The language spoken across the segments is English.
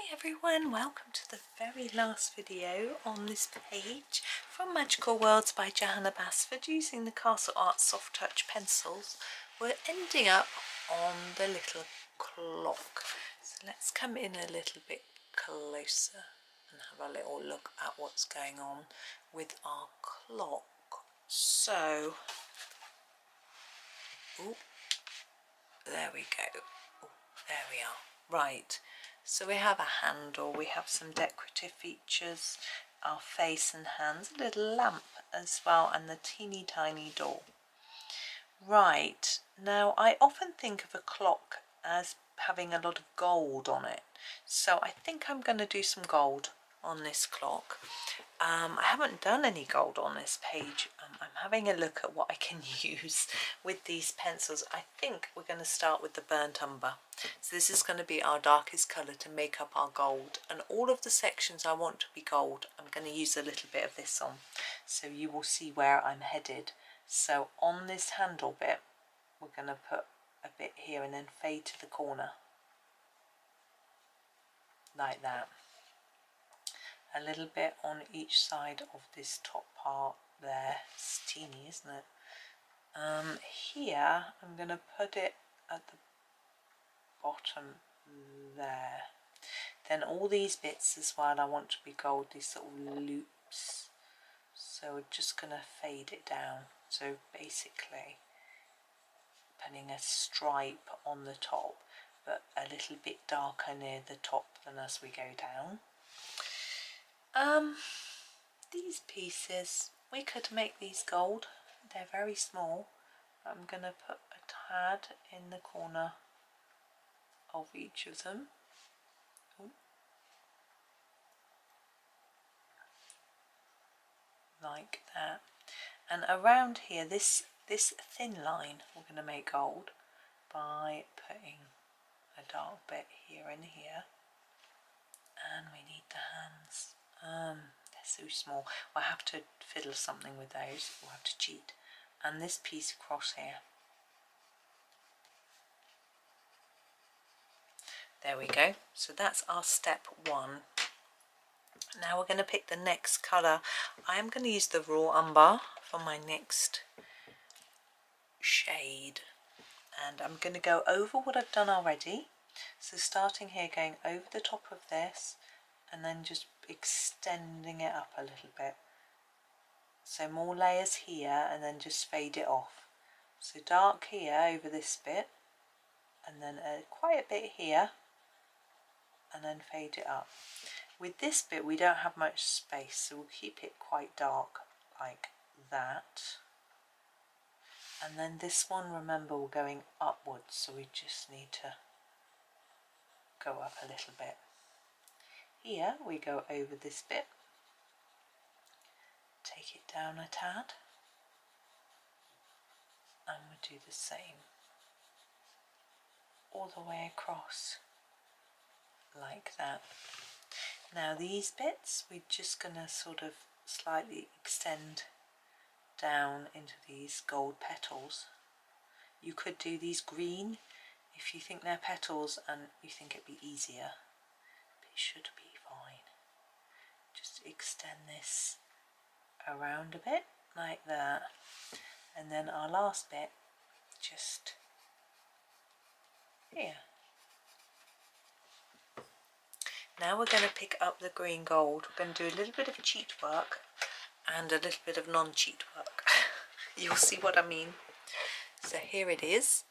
Hi everyone, welcome to the very last video on this page from Magical Worlds by Johanna Basford using the Castle Art Soft Touch pencils. We're ending up on the little clock. So let's come in a little bit closer and have a little look at what's going on with our clock. So, ooh, there we go. Ooh, there we are. Right. So we have a handle, we have some decorative features, our face and hands, a little lamp as well, and the teeny tiny door. Right, now I often think of a clock as having a lot of gold on it, so I think I'm going to do some gold on this clock. I haven't done any gold on this page. I'm having a look at what I can use with these pencils. I think we're going to start with the burnt umber. So this is going to be our darkest colour to make up our gold, and all of the sections I want to be gold I'm going to use a little bit of this on, so you will see where I'm headed. So on this handle bit we're going to put a bit here and then fade to the corner like that. A little bit on each side of this top part there. It's teeny, isn't it? Here I'm going to put it at the bottom there. Then all these bits as well I want to be gold, these little loops. So we're just going to fade it down. So basically putting a stripe on the top, but a little bit darker near the top than as we go down. These pieces, we could make these gold. They're very small. I'm going to put a tad in the corner of each of them. Ooh. Like that. And around here, this thin line, we're going to make gold by putting a dark bit here and here. And we need the hands. They're so small. We'll have to fiddle something with those. We'll have to cheat. And this piece across here. There we go. So that's our step one. Now we're going to pick the next colour. I am going to use the raw umber for my next shade. And I'm going to go over what I've done already. So starting here, going over the top of this, and then just extending it up a little bit. So more layers here, and then just fade it off. So dark here over this bit, and then quite a bit here, and then fade it up. With this bit we don't have much space, so we'll keep it quite dark like that. And then this one, remember, we're going upwards, so we just need to go up a little bit. Here we go over this bit, take it down a tad, and we'll do the same all the way across like that. Now these bits we're just going to sort of slightly extend down into these gold petals. You could do these green if you think they're petals and you think it'd be easier, but it should be fine. Just extend this around a bit like that, and then our last bit just here. Now we're going to pick up the green gold. We're going to do a little bit of cheat work and a little bit of non-cheat work. You'll see what I mean. So here it is.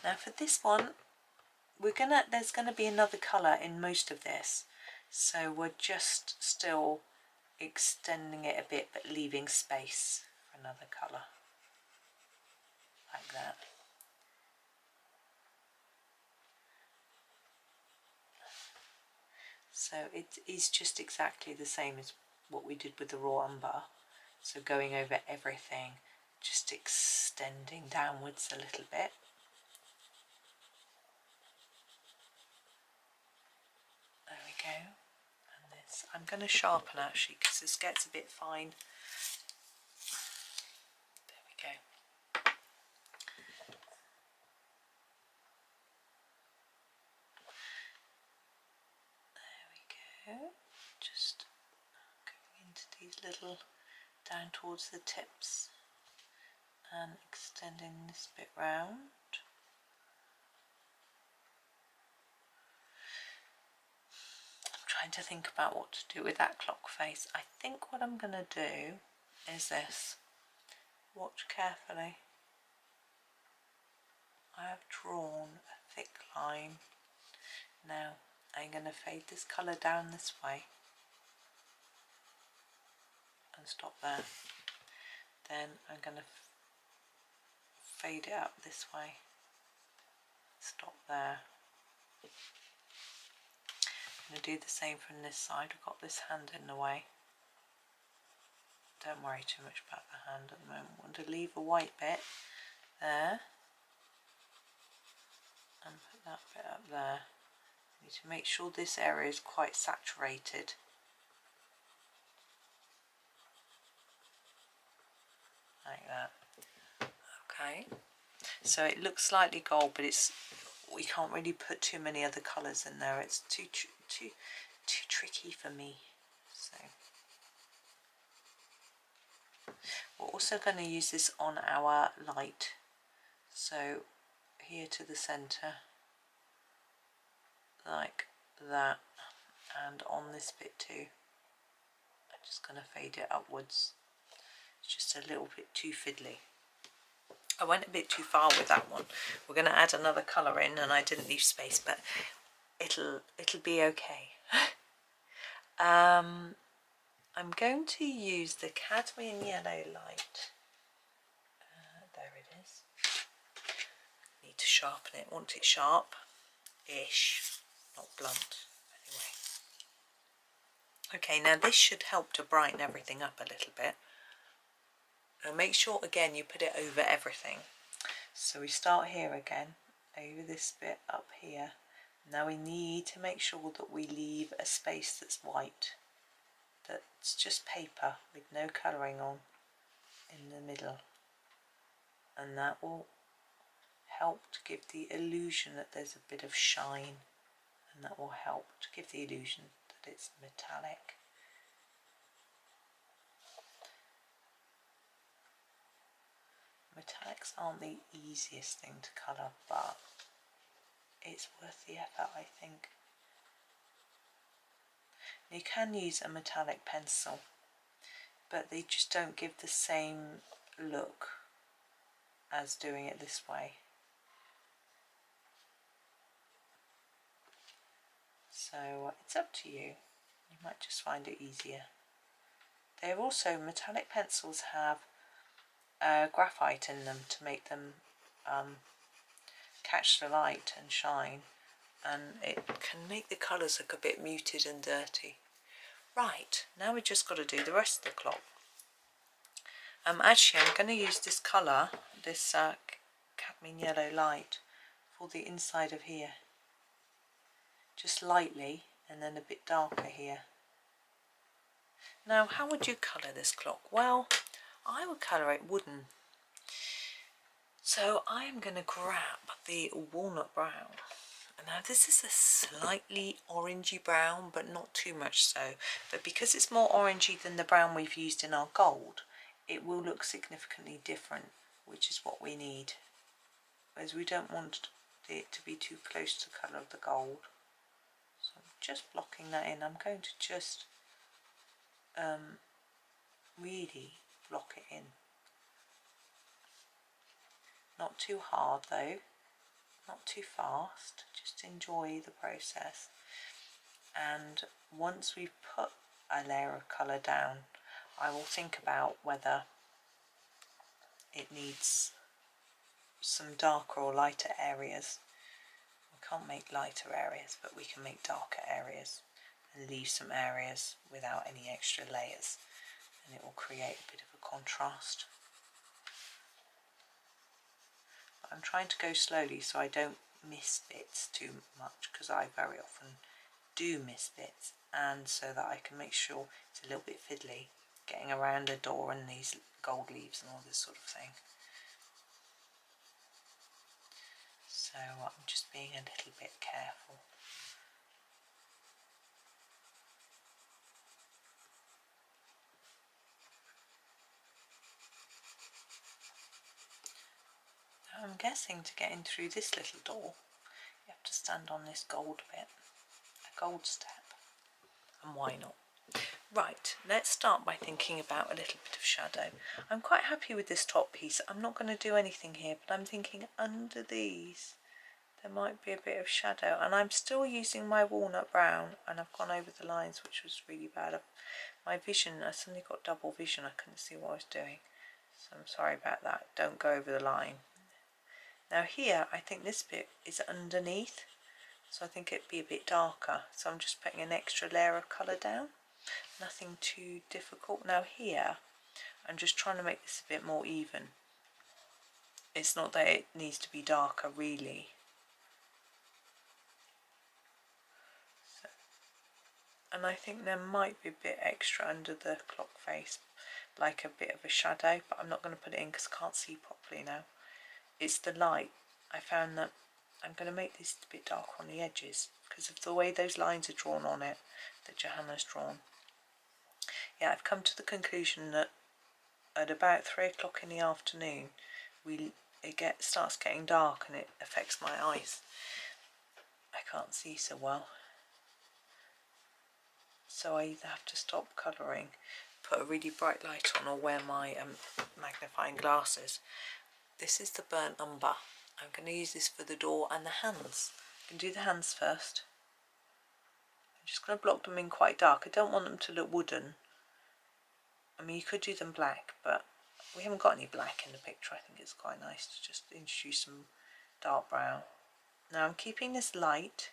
Now for this one, there's gonna be another colour in most of this, so we're just still extending it a bit but leaving space for another colour like that. So it is just exactly the same as what we did with the raw umber, so going over everything, just extending downwards a little bit. There we go. And this, I'm going to sharpen actually because this gets a bit fine. There we go. go. Just going into these little, down towards the tips and extending this bit round. I'm trying to think about what to do with that clock face. I think what I'm going to do is this. Watch carefully. I have drawn a thick line. Now I'm going to fade this colour down this way and stop there. Then I'm going to fade it up this way, stop there. I'm going to do the same from this side. I've got this hand in the way. Don't worry too much about the hand at the moment. I want to leave a white bit there and put that bit up there. I need to make sure this area is quite saturated. Like that. Okay, so it looks slightly gold, but we can't really put too many other colours in there. It's too tricky for me. So we're also going to use this on our light. So here to the centre, like that, and on this bit too. I'm just going to fade it upwards. It's just a little bit too fiddly. I went a bit too far with that one. We're going to add another colour in, and I didn't leave space, but it'll be okay. I'm going to use the cadmium yellow light. There it is. Need to sharpen it. Want it sharp-ish, not blunt. Anyway. Okay, now this should help to brighten everything up a little bit. And make sure again you put it over everything. So we start here again, over this bit up here. Now we need to make sure that we leave a space that's white, that's just paper with no colouring on in the middle, and that will help to give the illusion that there's a bit of shine, and that will help to give the illusion that it's metallic. Metallics aren't the easiest thing to colour, but it's worth the effort, I think. You can use a metallic pencil, but they just don't give the same look as doing it this way. So it's up to you. You might just find it easier. They're also, metallic pencils have graphite in them to make them catch the light and shine, and it can make the colours look a bit muted and dirty. Right, now we've just got to do the rest of the clock. Actually I'm going to use this colour, this cadmium yellow light, for the inside of here. Just lightly, and then a bit darker here. Now how would you colour this clock? Well, I would colour it wooden. So I am going to grab the walnut brown. Now this is a slightly orangey brown, but not too much so. But because it's more orangey than the brown we've used in our gold, it will look significantly different, which is what we need. Whereas we don't want it to be too close to the colour of the gold. So I'm just blocking that in. I'm going to just really block it in. Not too hard though, not too fast, just enjoy the process. And once we've put a layer of colour down, I will think about whether it needs some darker or lighter areas. We can't make lighter areas, but we can make darker areas and leave some areas without any extra layers, and it will create a bit of a contrast. But I'm trying to go slowly so I don't miss bits too much, because I very often do miss bits, and so that I can make sure it's a little bit fiddly getting around the door and these gold leaves and all this sort of thing. So I'm just being a little bit careful. I'm guessing to get in through this little door you have to stand on this gold bit, a gold step, and why not? Right, let's start by thinking about a little bit of shadow. I'm quite happy with this top piece. I'm not going to do anything here, but I'm thinking under these there might be a bit of shadow, and I'm still using my walnut brown, and I've gone over the lines, which was really bad. My vision, I suddenly got double vision, I couldn't see what I was doing, so I'm sorry about that. Don't go over the line. Now here I think this bit is underneath, so I think it'd be a bit darker, so I'm just putting an extra layer of colour down. Nothing too difficult. Now here I'm just trying to make this a bit more even. It's not that it needs to be darker really. So, and I think there might be a bit extra under the clock face, like a bit of a shadow, but I'm not going to put it in because I can't see properly now. It's the light. I found that I'm going to make this a bit darker on the edges because of the way those lines are drawn on it that Johanna's drawn. Yeah, I've come to the conclusion that at about 3 o'clock in the afternoon it starts getting dark and it affects my eyes. I can't see so well, so I either have to stop colouring, put a really bright light on, or wear my magnifying glasses. This is the burnt umber. I'm going to use this for the door and the hands. I can do the hands first. I'm just going to block them in quite dark. I don't want them to look wooden. I mean, you could do them black, but we haven't got any black in the picture. I think it's quite nice to just introduce some dark brown. Now I'm keeping this light,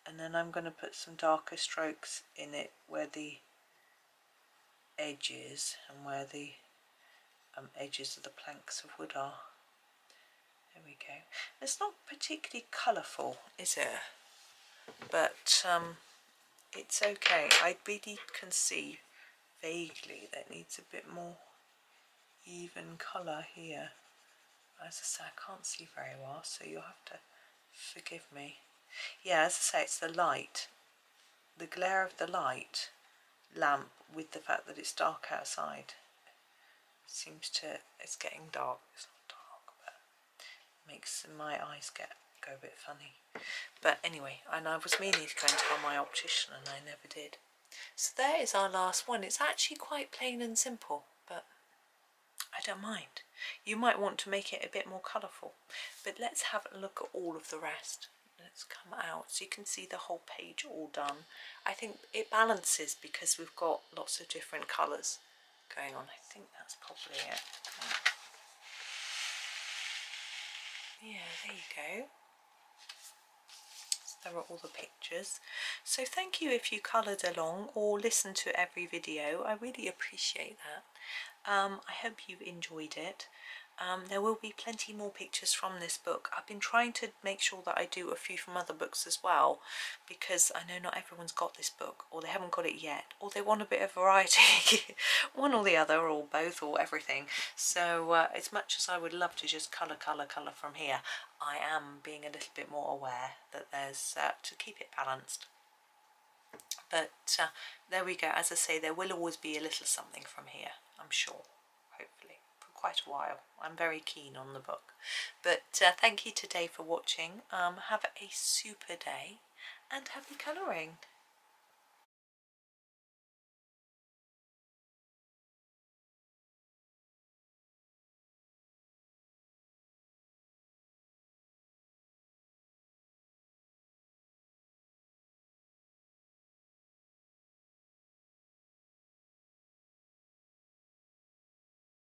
and then I'm going to put some darker strokes in it where the edge is and where the edges of the planks of wood are. There we go. It's not particularly colourful, is it? But it's okay. I really can see vaguely that it needs a bit more even colour here. As I say, I can't see very well, so you'll have to forgive me. Yeah, as I say, it's the light, the glare of the light lamp with the fact that it's dark outside. It's getting dark. It's not dark, but it makes my eyes go a bit funny. But anyway, and I was meaning to go and tell my optician and I never did. So there is our last one. It's actually quite plain and simple, but I don't mind. You might want to make it a bit more colourful, but let's have a look at all of the rest. Let's come out so you can see the whole page all done. I think it balances because we've got lots of different colours going on. I think that's probably it. Yeah, there you go. So there are all the pictures. So thank you if you coloured along or listened to every video. I really appreciate that. I hope you enjoyed it. There will be plenty more pictures from this book. I've been trying to make sure that I do a few from other books as well, because I know not everyone's got this book, or they haven't got it yet, or they want a bit of variety, one or the other, or both, or everything. So as much as I would love to just colour from here, I am being a little bit more aware that there's to keep it balanced. But there we go. As I say, there will always be a little something from here, I'm sure, hopefully, for quite a while. I'm very keen on the book. But thank you today for watching. Have a super day and happy colouring.